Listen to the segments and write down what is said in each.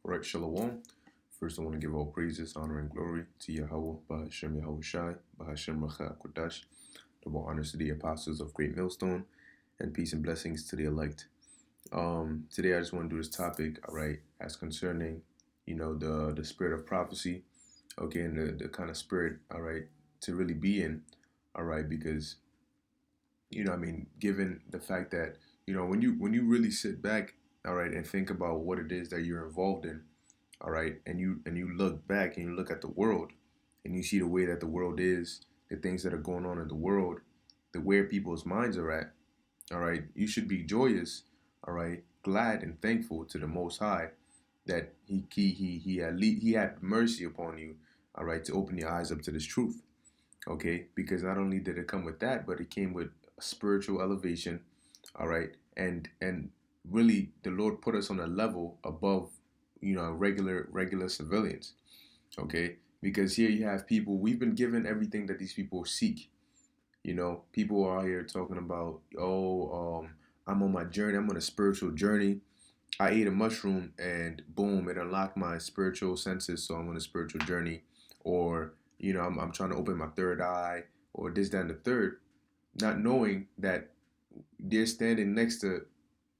Right, Shalom. First, I want to give all praises, honor, and glory to Yahweh, Bahashem Yahweh Shai, Bahashem Racha Kodash, double honors to the apostles of Great Millstone, and peace and blessings to the elect. Today I just want to do this topic, all right, as concerning, the spirit of prophecy, okay, and the kind of spirit, all right, to really be in, all right, because given the fact that when you really sit back, all right, and think about what it is that you're involved in, all right, and you look back and you look at the world and you see the way that the world is, the things that are going on in the world, the where people's minds are at, all right, you should be joyous, all right, glad and thankful to the Most High that he had mercy upon you, all right, to open your eyes up to this truth, okay, because not only did it come with that, but it came with spiritual elevation, all right, and really the Lord put us on a level above, regular civilians, okay, because here you have people, we've been given everything that these people seek. People are out here talking about, I'm on my journey, I'm on a spiritual journey. I ate a mushroom and boom, it unlocked my spiritual senses, so I'm on a spiritual journey. Or, I'm trying to open my third eye, or this, that, and the third, not knowing that they're standing next to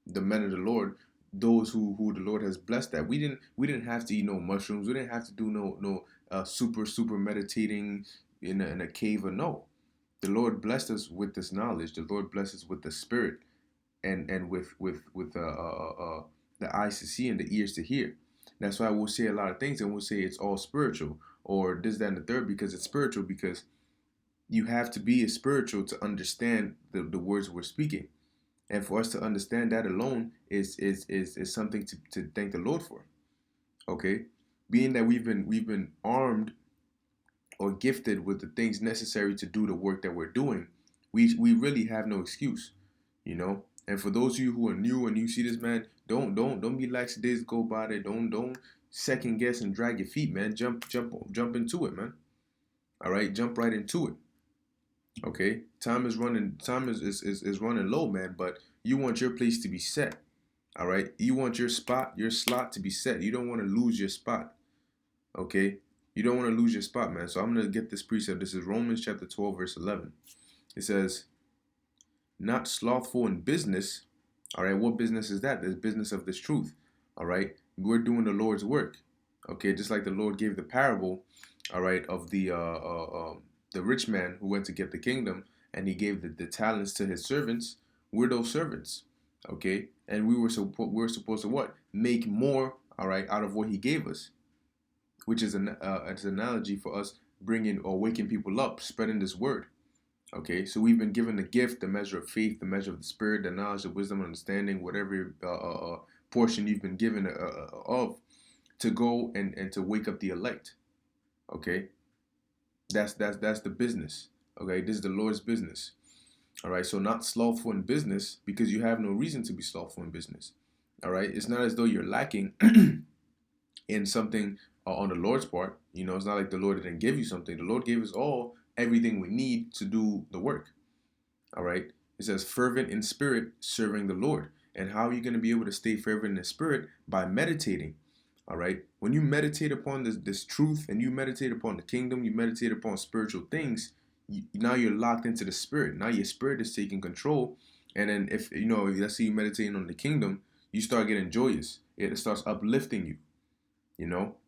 the men of the Lord, those who the Lord has blessed. That we didn't have to eat no mushrooms. We didn't have to do no super meditating in a cave. Or no, the Lord blessed us with this knowledge. The Lord blessed us with the Spirit and with the eyes to see and the ears to hear. That's why we'll say a lot of things and we'll say it's all spiritual or this, that, and the third, because it's spiritual, because you have to be a spiritual to understand the words we're speaking. And for us to understand that alone is something to thank the Lord for. Okay? Being that we've been armed or gifted with the things necessary to do the work that we're doing, we really have no excuse, you know. And for those of you who are new and you see this, man, don't be lax days go by there. Don't second guess and drag your feet, man. Jump into it, man. All right, jump right into it. Okay, time is running low, man. But you want your place to be set. All right, you want your slot to be set. You don't want to lose your spot. Okay, you don't want to lose your spot, man. So I'm gonna get this precept. This is Romans chapter 12, verse 11. It says, "Not slothful in business." All right, what business is that? The business of this truth. All right, we're doing the Lord's work. Okay, just like the Lord gave the parable, all right, of the rich man who went to get the kingdom, and he gave the talents to his servants. We're those servants, okay, and we were supposed to what? Make more, all right, out of what he gave us, which is an analogy for us bringing or waking people up, spreading this word. Okay, so we've been given the gift, the measure of faith, the measure of the spirit, the knowledge, the wisdom, understanding, whatever portion you've been given of, to go and to wake up the elect. Okay, that's the business. Okay, this is the Lord's business. All right, so not slothful in business, because you have no reason to be slothful in business. All right, it's not as though you're lacking in something on the Lord's part. It's not like the Lord didn't give you something. The Lord gave us all everything we need to do the work. All right, it says fervent in spirit, serving the Lord. And how are you going to be able to stay fervent in spirit? By meditating. All right, when you meditate upon this truth, and you meditate upon the kingdom, you meditate upon spiritual things, now you're locked into the spirit. Now your spirit is taking control. And then if let's say you meditating on the kingdom, you start getting joyous. It starts uplifting you.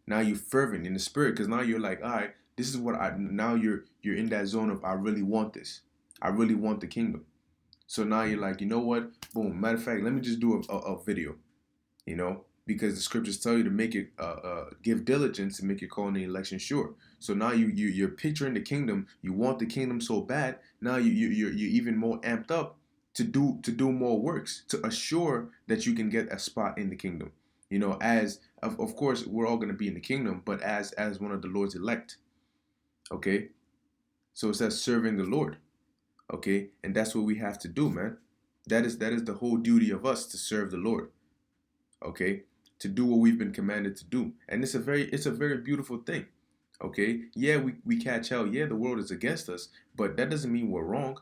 Now you're fervent in the spirit, because now you're like, all right, this is what I now you're in that zone of, I really want this. I really want the kingdom. So now you're like, you know what? Boom. Matter of fact, let me just do a video. Because the scriptures tell you to make it give diligence to make your calling and election sure. So now you're picturing the kingdom. You want the kingdom so bad. Now you're even more amped up to do more works to assure that you can get a spot in the kingdom. As of course we're all going to be in the kingdom, but as one of the Lord's elect. Okay, so it says serving the Lord. Okay, and that's what we have to do, man. That is the whole duty of us, to serve the Lord. Okay, to do what we've been commanded to do, and it's a very beautiful thing. Okay, yeah, we catch hell. Yeah, the world is against us, but that doesn't mean we're wrong.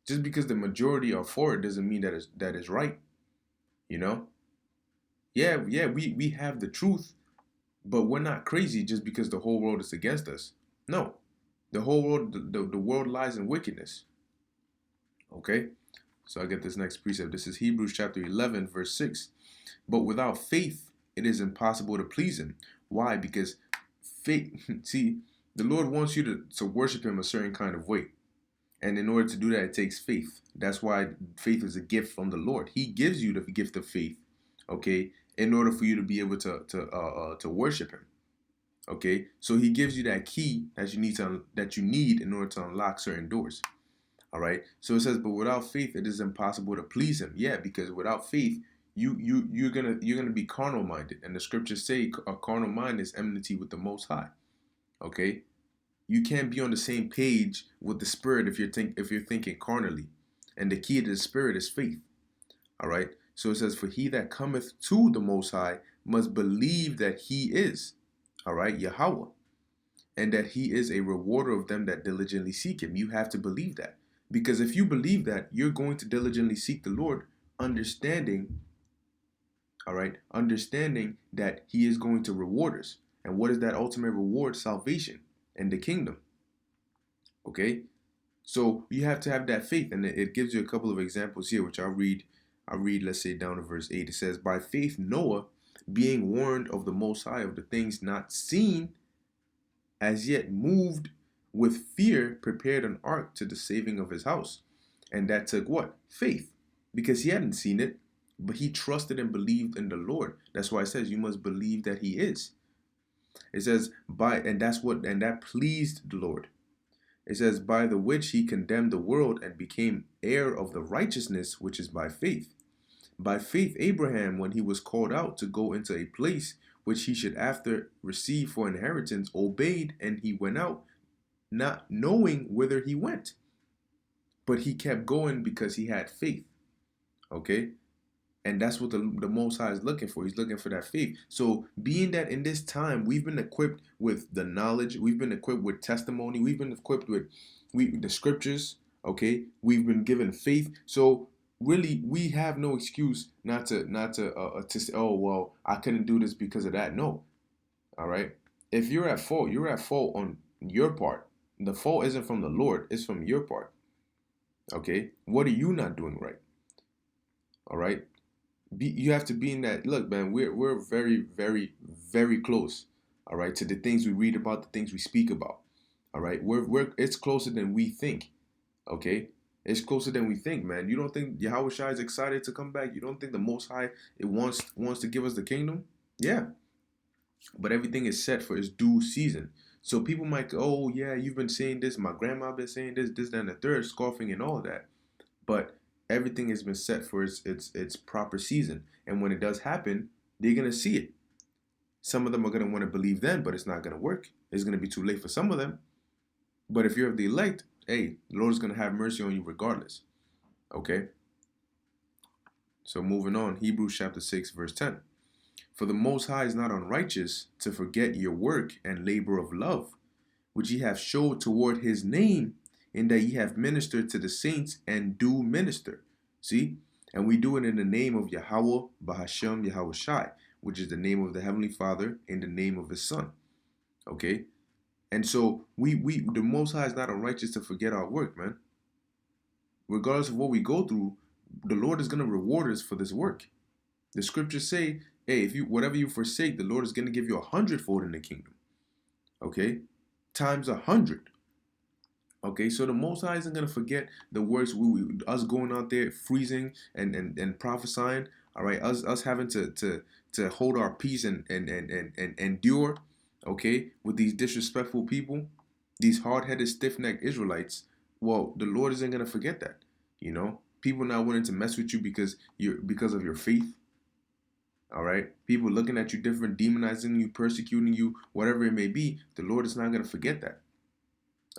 Just because the majority are for it doesn't mean that is right. You know, yeah, we have the truth, But we're not crazy just because the whole world is against us. No, the whole world, the world lies in wickedness. Okay, so I get this next precept. This is Hebrews chapter 11, verse 6. But without faith, it is impossible to please him. Why? Because faith, see, the Lord wants you to worship him a certain kind of way. And in order to do that, it takes faith. That's why faith is a gift from the Lord. He gives you the gift of faith, okay, in order for you to be able to worship him. Okay, so he gives you that key that you need in order to unlock certain doors. All right. So it says, but without faith, it is impossible to please him. Yeah, because without faith, you're gonna be carnal minded, and the scriptures say a carnal mind is enmity with the Most High. Okay, you can't be on the same page with the Spirit if you're thinking carnally, and the key to the Spirit is faith. All right. So it says, for he that cometh to the Most High must believe that he is, all right, Yahweh, and that he is a rewarder of them that diligently seek him. You have to believe that. Because if you believe that, you're going to diligently seek the Lord, understanding, all right, understanding that he is going to reward us. And what is that ultimate reward? Salvation and the kingdom. Okay? So you have to have that faith. And it gives you a couple of examples here, which I'll read, let's say, down to verse 8. It says, by faith, Noah, being warned of the Most High of the things not seen, as yet moved with fear, prepared an ark to the saving of his house. And that took what? Faith. Because he hadn't seen it, but he trusted and believed in the Lord. That's why it says you must believe that he is. It says and that pleased the Lord. It says, by the which he condemned the world and became heir of the righteousness which is by faith. By faith, Abraham, when he was called out to go into a place which he should after receive for inheritance, obeyed, and he went out, not knowing whither he went. But he kept going because he had faith. Okay? And that's what the Most High is looking for. He's looking for that faith. So, being that in this time we've been equipped with the knowledge, we've been equipped with testimony, we've been equipped with the scriptures. Okay, we've been given faith. So, really, we have no excuse not to say, oh well, I couldn't do this because of that. No, all right. If you're at fault, you're at fault on your part. The fault isn't from the Lord; it's from your part. Okay, what are you not doing right? All right. You have to be in that. Look, man, we're very, very, very close, all right, to the things we read about, the things we speak about. All right, we're it's closer than we think. Okay, it's closer than we think, man. You don't think Yahweh Shai is excited to come back? You don't think the Most High it wants to give us the kingdom? Yeah, but everything is set for its due season. So people might go, oh yeah, you've been saying this, my grandma been saying this, that, and the third, scoffing and all that. But everything has been set for its proper season. And when it does happen, they're gonna see it. Some of them are gonna want to believe then, but it's not gonna work. It's gonna be too late for some of them. But if you're of the elect, hey, the Lord is gonna have mercy on you regardless. Okay? So moving on, Hebrews chapter 6, verse 10. For the Most High is not unrighteous to forget your work and labor of love, which ye have showed toward his name, in that ye have ministered to the saints and do minister. See? And we do it in the name of Yahweh Bahashem Yahweh Shai, which is the name of the Heavenly Father in the name of his Son. Okay? And so we the Most High is not unrighteous to forget our work, man. Regardless of what we go through, the Lord is going to reward us for this work. The scriptures say, hey, if you whatever you forsake, the Lord is going to give you 100-fold in the kingdom. Okay? Times 100. Okay, so the Most High isn't gonna forget the words us going out there freezing and prophesying. All right, us having to hold our peace and endure. Okay, with these disrespectful people, these hard-headed, stiff-necked Israelites. Well, the Lord isn't gonna forget that. You know, people not wanting to mess with you because of your faith. All right, people looking at you different, demonizing you, persecuting you, whatever it may be. The Lord is not gonna forget that.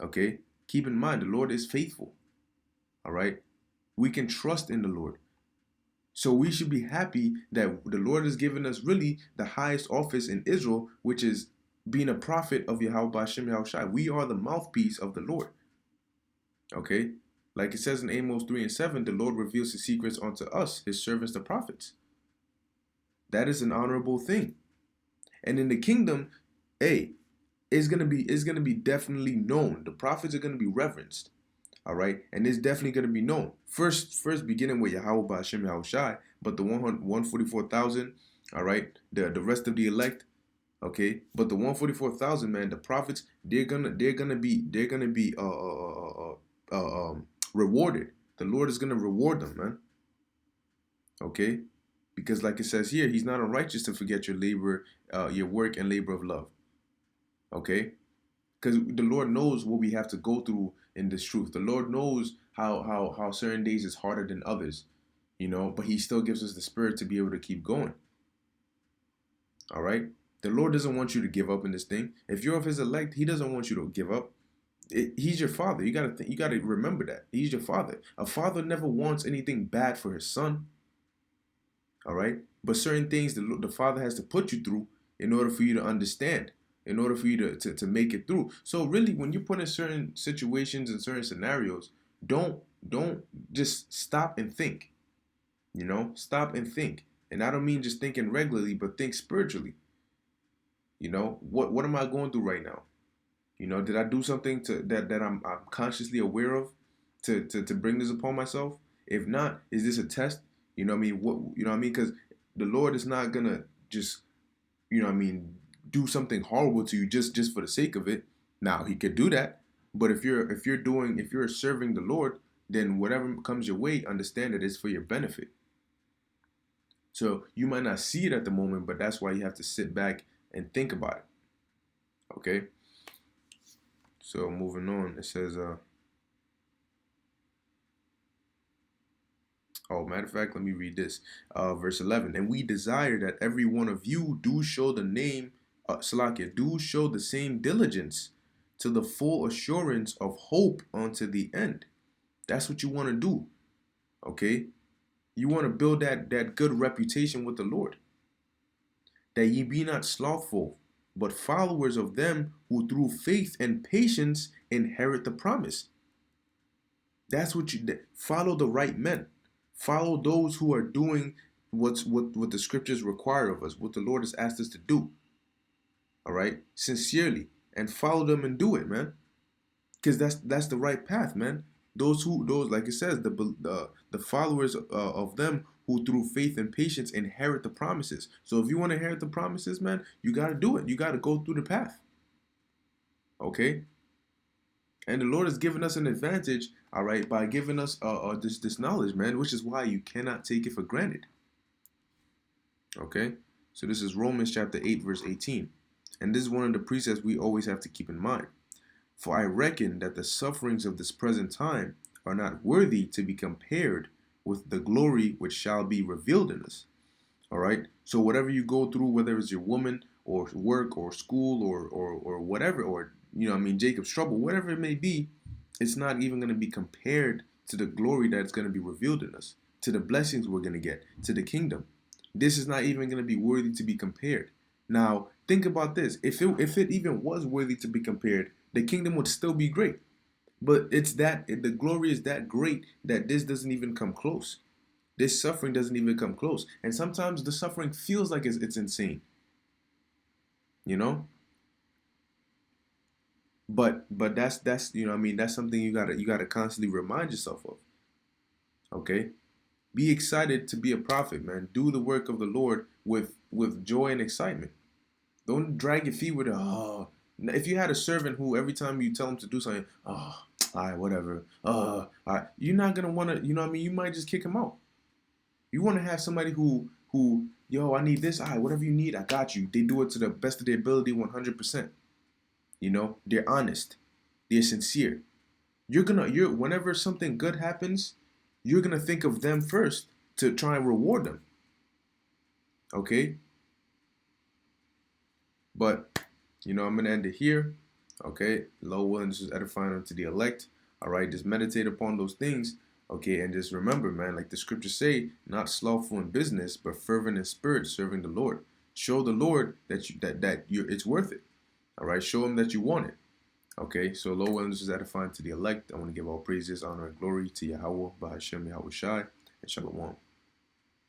Okay. Keep in mind, the Lord is faithful. All right. We can trust in the Lord. So we should be happy that the Lord has given us really the highest office in Israel, which is being a prophet of Yahweh Hashem Yahweh Shai. We are the mouthpiece of the Lord. Okay. Like it says in Amos 3 and 7, the Lord reveals his secrets unto us, his servants, the prophets. That is an honorable thing. And in the kingdom, hey, it's gonna be definitely known. The prophets are gonna be reverenced. All right, and it's definitely gonna be known. First beginning with Yahweh Ba'Shem Yahushai, but the 144,000, all right, the rest of the elect, okay, but the 144,000, man, the prophets, they're gonna be rewarded. The Lord is gonna reward them, man. Okay, because like it says here, He's not unrighteous to forget your labor, your work and labor of love. Okay, because the Lord knows what we have to go through in this truth. The Lord knows how certain days is harder than others, but He still gives us the spirit to be able to keep going. All right. The Lord doesn't want you to give up in this thing. If you're of His elect, He doesn't want you to give up. He's your father. You gotta remember that He's your father. A father never wants anything bad for his son. All right. But certain things the father has to put you through in order for you to understand, in order for you to make it through. So really, when you're put in certain situations and certain scenarios, don't just stop and think. Stop and think. And I don't mean just thinking regularly, but think spiritually. What am I going through right now? Did I do something that I'm consciously aware of to bring this upon myself? If not, is this a test? You know what I mean? Because the Lord is not gonna just, do something horrible to you just for the sake of it. Now He could do that, but if you're serving the Lord, then whatever comes your way, understand that it's for your benefit. So you might not see it at the moment, but that's why you have to sit back and think about it. Okay. So moving on, it says, matter of fact, let me read this. Verse 11. And we desire that every one of you do show the name, Salakia, do show the same diligence to the full assurance of hope unto the end. That's what you want to do. Okay? You want to build that good reputation with the Lord. That ye be not slothful, but followers of them who through faith and patience inherit the promise. That's what you follow, the right men. Follow those who are doing what the scriptures require of us, what the Lord has asked us to do. All right, sincerely, and follow them and do it, man. Because that's the right path, man. Those like it says, the followers of them who through faith and patience inherit the promises. So if you want to inherit the promises, man, you got to do it. You got to go through the path. Okay? And the Lord has given us an advantage, all right, by giving us this knowledge, man, which is why you cannot take it for granted. Okay? So this is Romans chapter 8, verse 18. And this is one of the precepts we always have to keep in mind. For I reckon that the sufferings of this present time are not worthy to be compared with the glory which shall be revealed in us. All right. So whatever you go through, whether it's your woman or work or school or whatever, or Jacob's trouble, whatever it may be, it's not even going to be compared to the glory that's going to be revealed in us, to the blessings we're going to get, to the kingdom. This is not even going to be worthy to be compared. Now, think about this. If it even was worthy to be compared, the kingdom would still be great. But the glory is that great that this doesn't even come close. This suffering doesn't even come close. And sometimes the suffering feels like it's insane. But that's that's something you gotta constantly remind yourself of. Okay? Be excited to be a prophet, man. Do the work of the Lord with joy and excitement. Don't drag your feet with if you had a servant who every time you tell him to do something, all right, whatever, all right, you're not gonna want to, you might just kick him out. You want to have somebody who, yo, I need this, all right, whatever you need, I got you. They do it to the best of their ability, 100%. They're honest, they're sincere. Whenever something good happens, you're gonna think of them first to try and reward them. Okay. But I'm going to end it here. Okay. Lo willing, this is edifying unto the elect. All right. Just meditate upon those things. Okay. And just remember, man, like the scriptures say, not slothful in business, but fervent in spirit, serving the Lord. Show the Lord that it's worth it. All right. Show him that you want it. Okay. So lo willing, this is edifying to the elect. I want to give all praises, honor, and glory to Yahweh, Ba'Shem Yahushai, and Shalom.